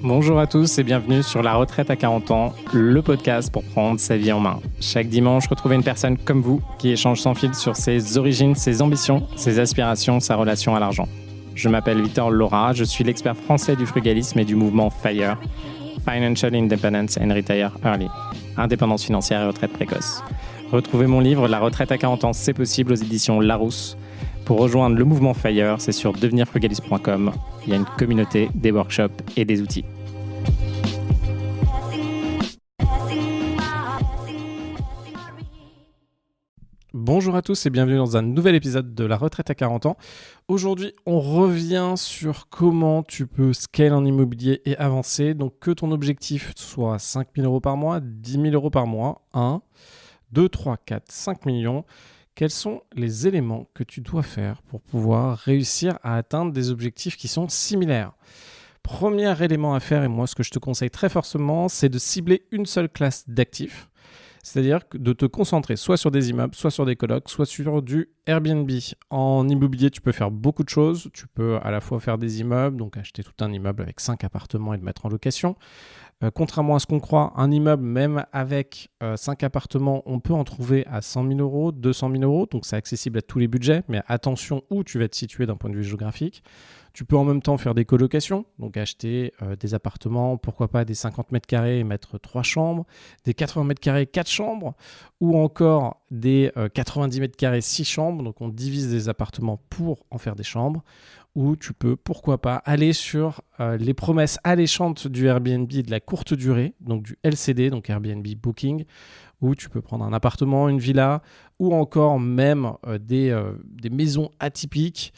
Bonjour à tous et bienvenue sur La Retraite à 40 ans, le podcast pour prendre sa vie en main. Chaque dimanche, retrouvez une personne comme vous qui échange sans fil sur ses origines, ses ambitions, ses aspirations, sa relation à l'argent. Je m'appelle Victor Laura, je suis l'expert français du frugalisme et du mouvement FIRE, Financial Independence and Retire Early, indépendance financière et retraite précoce. Retrouvez mon livre La Retraite à 40 ans, c'est possible aux éditions Larousse. Pour rejoindre le mouvement FIRE, c'est sur devenirfrugaliste.com. Il y a une communauté, des workshops et des outils. Bonjour à tous et bienvenue dans un nouvel épisode de La Retraite à 40 ans. Aujourd'hui, on revient sur comment tu peux scale en immobilier et avancer. Donc que ton objectif soit 5 000 € par mois, 10 000 € par mois, 1, 2, 3, 4, 5 millions. Quels sont les éléments que tu dois faire pour pouvoir réussir à atteindre des objectifs qui sont similaires ? Premier élément à faire, et moi ce que je te conseille très fortement, c'est de cibler une seule classe d'actifs. C'est-à-dire de te concentrer soit sur des immeubles, soit sur des colocs, soit sur du Airbnb. En immobilier, tu peux faire beaucoup de choses. Tu peux à la fois faire des immeubles, donc acheter tout un immeuble avec 5 appartements et le mettre en location. Contrairement à ce qu'on croit, un immeuble, même avec 5 appartements, on peut en trouver à 100 000 €, 200 000 €. Donc c'est accessible à tous les budgets, mais attention où tu vas te situer d'un point de vue géographique. Tu peux en même temps faire des colocations, donc acheter des appartements, pourquoi pas des 50 mètres carrés et mettre 3 chambres, des 80 mètres carrés, 4 chambres, ou encore des 90 mètres carrés, 6 chambres. Donc on divise des appartements pour en faire des chambres. Ou tu peux, pourquoi pas, aller sur les promesses alléchantes du Airbnb de la courte durée, donc du LCD, donc Airbnb Booking, où tu peux prendre un appartement, une villa, ou encore même des maisons atypiques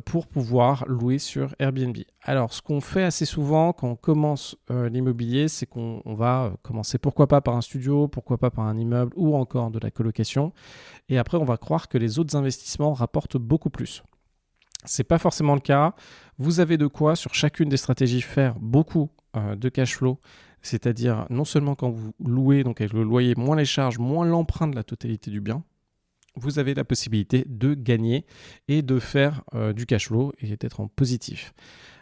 pour pouvoir louer sur Airbnb. Alors, ce qu'on fait assez souvent quand on commence l'immobilier, c'est qu'on va commencer pourquoi pas par un studio, pourquoi pas par un immeuble, ou encore de la colocation. Et après, on va croire que les autres investissements rapportent beaucoup plus. Ce n'est pas forcément le cas. Vous avez de quoi, sur chacune des stratégies, faire beaucoup de cash flow, c'est-à-dire non seulement quand vous louez, donc avec le loyer, moins les charges, moins l'emprunt de la totalité du bien, vous avez la possibilité de gagner et de faire du cash flow et d'être en positif.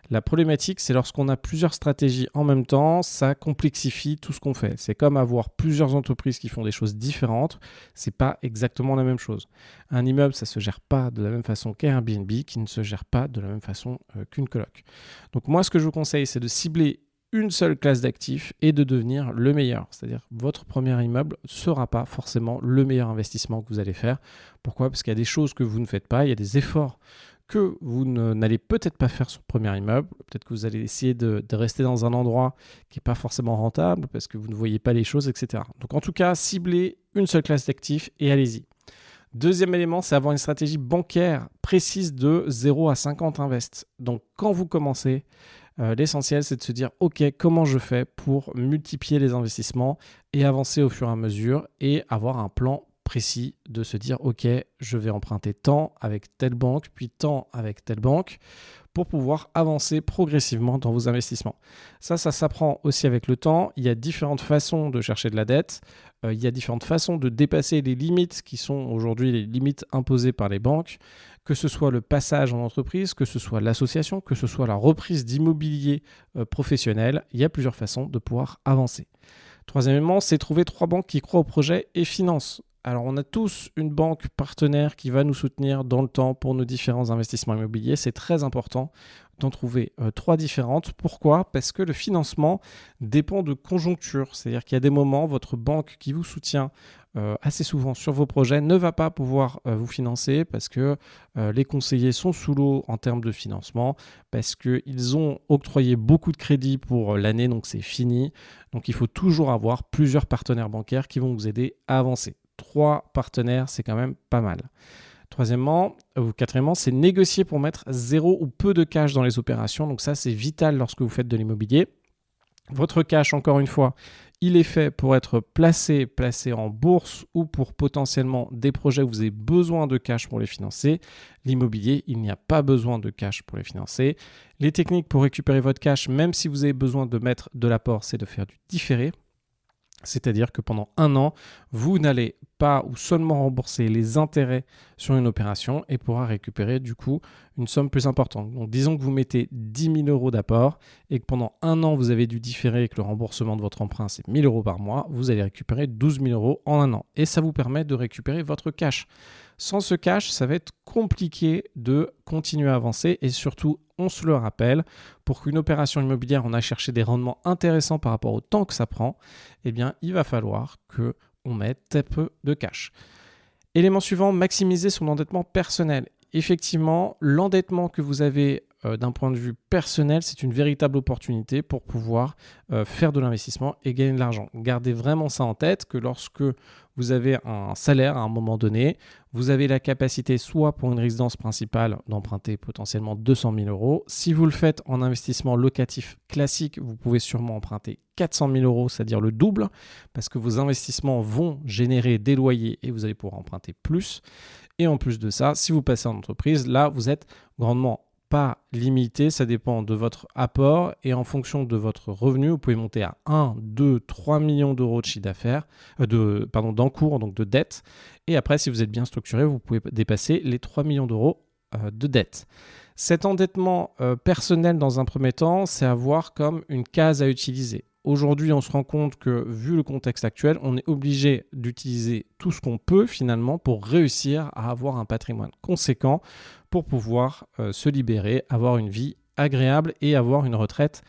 La problématique, c'est lorsqu'on a plusieurs stratégies en même temps, ça complexifie tout ce qu'on fait. C'est comme avoir plusieurs entreprises qui font des choses différentes. C'est pas exactement la même chose. Un immeuble, ça se gère pas de la même façon qu'un Airbnb, qui ne se gère pas de la même façon qu'une coloc. Donc moi, ce que je vous conseille, c'est de cibler une seule classe d'actifs et de devenir le meilleur. C'est-à-dire votre premier immeuble ne sera pas forcément le meilleur investissement que vous allez faire. Pourquoi ? Parce qu'il y a des choses que vous ne faites pas, il y a des efforts que vous n'allez peut-être pas faire sur le premier immeuble. Peut-être que vous allez essayer de rester dans un endroit qui n'est pas forcément rentable parce que vous ne voyez pas les choses, etc. Donc en tout cas, ciblez une seule classe d'actifs et allez-y. Deuxième élément, c'est avoir une stratégie bancaire précise de 0 à 50 invest. Donc quand vous commencez, l'essentiel, c'est de se dire « Ok, comment je fais pour multiplier les investissements et avancer au fur et à mesure et avoir un plan précis de se dire « Ok, je vais emprunter tant avec telle banque, puis tant avec telle banque » pour pouvoir avancer progressivement dans vos investissements. Ça s'apprend aussi avec le temps. Il y a différentes façons de chercher de la dette. Il y a différentes façons de dépasser les limites qui sont aujourd'hui les limites imposées par les banques, que ce soit le passage en entreprise, que ce soit l'association, que ce soit la reprise d'immobilier professionnel. Il y a plusieurs façons de pouvoir avancer. Troisièmement, c'est trouver 3 banques qui croient au projet et financent. Alors, on a tous une banque partenaire qui va nous soutenir dans le temps pour nos différents investissements immobiliers. C'est très important d'en trouver 3 différentes. Pourquoi ? Parce que le financement dépend de conjoncture. C'est-à-dire qu'il y a des moments, votre banque qui vous soutient assez souvent sur vos projets ne va pas pouvoir vous financer parce que les conseillers sont sous l'eau en termes de financement, parce qu'ils ont octroyé beaucoup de crédits pour l'année, donc c'est fini. Donc, il faut toujours avoir plusieurs partenaires bancaires qui vont vous aider à avancer. 3 partenaires, c'est quand même pas mal. Troisièmement, ou quatrièmement, c'est négocier pour mettre 0 ou peu de cash dans les opérations. Donc ça, c'est vital lorsque vous faites de l'immobilier. Votre cash, encore une fois, il est fait pour être placé en bourse ou pour potentiellement des projets où vous avez besoin de cash pour les financer. L'immobilier, il n'y a pas besoin de cash pour les financer. Les techniques pour récupérer votre cash, même si vous avez besoin de mettre de l'apport, c'est de faire du différé. C'est-à-dire que pendant un an, vous n'allez pas ou seulement rembourser les intérêts sur une opération et pourra récupérer du coup une somme plus importante. Donc disons que vous mettez 10 000 euros d'apport et que pendant un an, vous avez dû différer et que le remboursement de votre emprunt, c'est 1 000 euros par mois, vous allez récupérer 12 000 euros en un an. Et ça vous permet de récupérer votre cash. Sans ce cash, ça va être compliqué de continuer à avancer et surtout, on se le rappelle, pour qu'une opération immobilière, on a cherché des rendements intéressants par rapport au temps que ça prend, eh bien, il va falloir qu'on mette très peu de cash. Élément suivant, maximiser son endettement personnel. Effectivement, l'endettement que vous avez d'un point de vue personnel, c'est une véritable opportunité pour pouvoir faire de l'investissement et gagner de l'argent. Gardez vraiment ça en tête, que lorsque vous avez un salaire à un moment donné, vous avez la capacité soit pour une résidence principale d'emprunter potentiellement 200 000 euros. Si vous le faites en investissement locatif classique, vous pouvez sûrement emprunter 400 000 euros, c'est-à-dire le double, parce que vos investissements vont générer des loyers et vous allez pouvoir emprunter plus. Et en plus de ça, si vous passez en entreprise, là, vous êtes grandement pas limité, ça dépend de votre apport et en fonction de votre revenu, vous pouvez monter à 1, 2, 3 millions d'euros de chiffre d'affaires, d'encours, donc de dette. Et après, si vous êtes bien structuré, vous pouvez dépasser les 3 millions d'euros de dette. Cet endettement personnel, dans un premier temps, c'est à voir comme une case à utiliser. Aujourd'hui, on se rend compte que, vu le contexte actuel, on est obligé d'utiliser tout ce qu'on peut finalement pour réussir à avoir un patrimoine conséquent pour pouvoir se libérer, avoir une vie agréable et avoir une retraite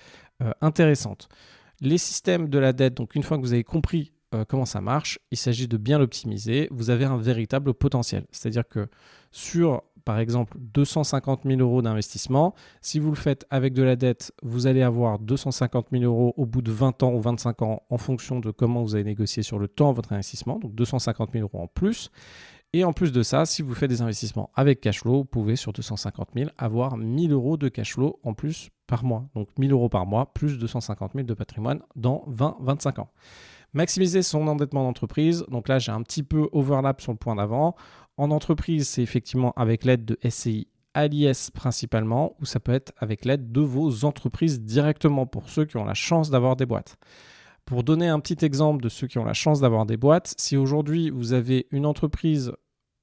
intéressante. Les systèmes de la dette, donc une fois que vous avez compris comment ça marche, il s'agit de bien l'optimiser. Vous avez un véritable potentiel. C'est-à-dire que sur, par exemple, 250 000 euros d'investissement, si vous le faites avec de la dette, vous allez avoir 250 000 euros au bout de 20 ans ou 25 ans en fonction de comment vous avez négocié sur le temps votre investissement, donc 250 000 euros en plus. Et en plus de ça, si vous faites des investissements avec cash flow, vous pouvez sur 250 000 avoir 1 000 euros de cash flow en plus par mois. Donc 1 000 euros par mois plus 250 000 de patrimoine dans 20-25 ans. Maximiser son endettement d'entreprise. Donc là, j'ai un petit peu overlap sur le point d'avant. En entreprise, c'est effectivement avec l'aide de SCI à l'IS principalement, ou ça peut être avec l'aide de vos entreprises directement pour ceux qui ont la chance d'avoir des boîtes. Pour donner un petit exemple de ceux qui ont la chance d'avoir des boîtes, si aujourd'hui vous avez une entreprise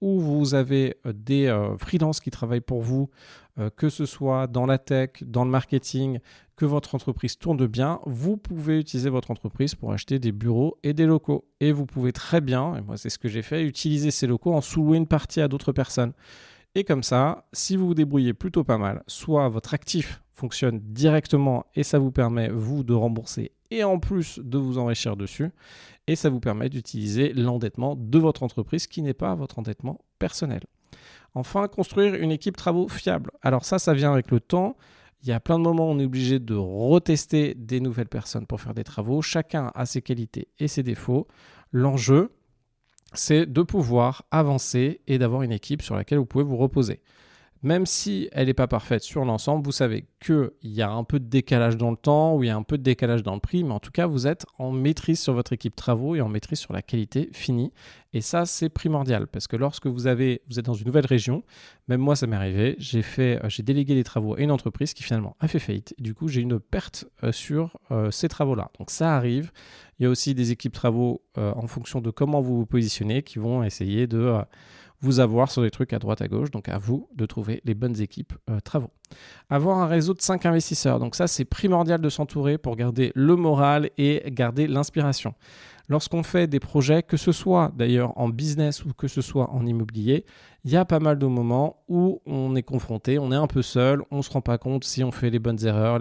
où vous avez des freelances qui travaillent pour vous, que ce soit dans la tech, dans le marketing, que votre entreprise tourne bien, vous pouvez utiliser votre entreprise pour acheter des bureaux et des locaux. Et vous pouvez très bien, et moi c'est ce que j'ai fait, utiliser ces locaux en sous-louer une partie à d'autres personnes. Et comme ça, si vous vous débrouillez plutôt pas mal, soit votre actif fonctionne directement et ça vous permet, vous, de rembourser et en plus de vous enrichir dessus, et ça vous permet d'utiliser l'endettement de votre entreprise qui n'est pas votre endettement personnel. Enfin, construire une équipe travaux fiable. Alors ça vient avec le temps. Il y a plein de moments où on est obligé de retester des nouvelles personnes pour faire des travaux. Chacun a ses qualités et ses défauts. L'enjeu, c'est de pouvoir avancer et d'avoir une équipe sur laquelle vous pouvez vous reposer. Même si elle n'est pas parfaite sur l'ensemble, vous savez qu'il y a un peu de décalage dans le temps ou il y a un peu de décalage dans le prix, mais en tout cas, vous êtes en maîtrise sur votre équipe travaux et en maîtrise sur la qualité finie. Et ça, c'est primordial parce que lorsque vous êtes dans une nouvelle région, même moi, ça m'est arrivé, j'ai délégué les travaux à une entreprise qui finalement a fait faillite. Et du coup, j'ai une perte sur ces travaux-là. Donc ça arrive. Il y a aussi des équipes travaux en fonction de comment vous vous positionnez qui vont essayer de vous avoir sur des trucs à droite à gauche. Donc à vous de trouver les bonnes équipes travaux. Avoir un réseau de 5 investisseurs. Donc ça, c'est primordial de s'entourer pour garder le moral et garder l'inspiration. Lorsqu'on fait des projets, que ce soit d'ailleurs en business ou que ce soit en immobilier, il y a pas mal de moments où on est confronté, on est un peu seul, on ne se rend pas compte si on fait les bonnes erreurs,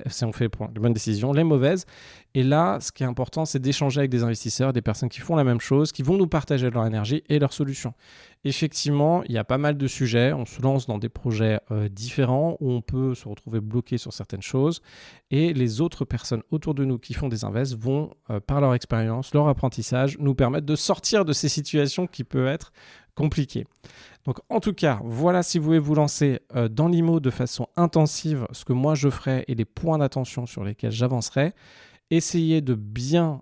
si on fait les bonnes décisions, les mauvaises. Et là, ce qui est important, c'est d'échanger avec des investisseurs, des personnes qui font la même chose, qui vont nous partager leur énergie et leurs solutions. Effectivement, il y a pas mal de sujets, on se lance dans des projets différents où on peut se retrouver bloqué sur certaines choses et les autres personnes autour de nous qui font des invests vont, par leur expérience, leur apprentissage, nous permettre de sortir de ces situations qui peuvent être compliquées. Donc en tout cas, voilà si vous voulez vous lancer dans l'IMO de façon intensive, ce que moi je ferai et les points d'attention sur lesquels j'avancerai. Essayez de bien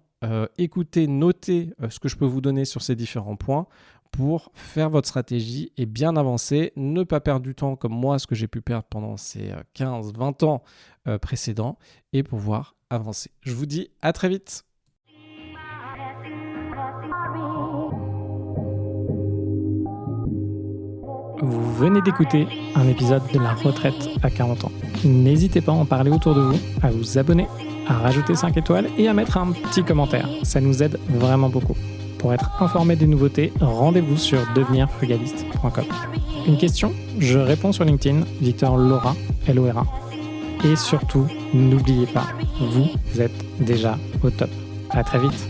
écouter, noter ce que je peux vous donner sur ces différents points pour faire votre stratégie et bien avancer, ne pas perdre du temps comme moi, ce que j'ai pu perdre pendant ces 15-20 ans précédents et pouvoir avancer. Je vous dis à très vite. Vous venez d'écouter un épisode de La Retraite à 40 ans. N'hésitez pas à en parler autour de vous, à vous abonner, à rajouter 5 étoiles et à mettre un petit commentaire. Ça nous aide vraiment beaucoup. Pour être informé des nouveautés, rendez-vous sur devenirfrugaliste.com. Une question, je réponds sur LinkedIn, Victor Lora, Lora. Et surtout, n'oubliez pas, vous êtes déjà au top. À très vite.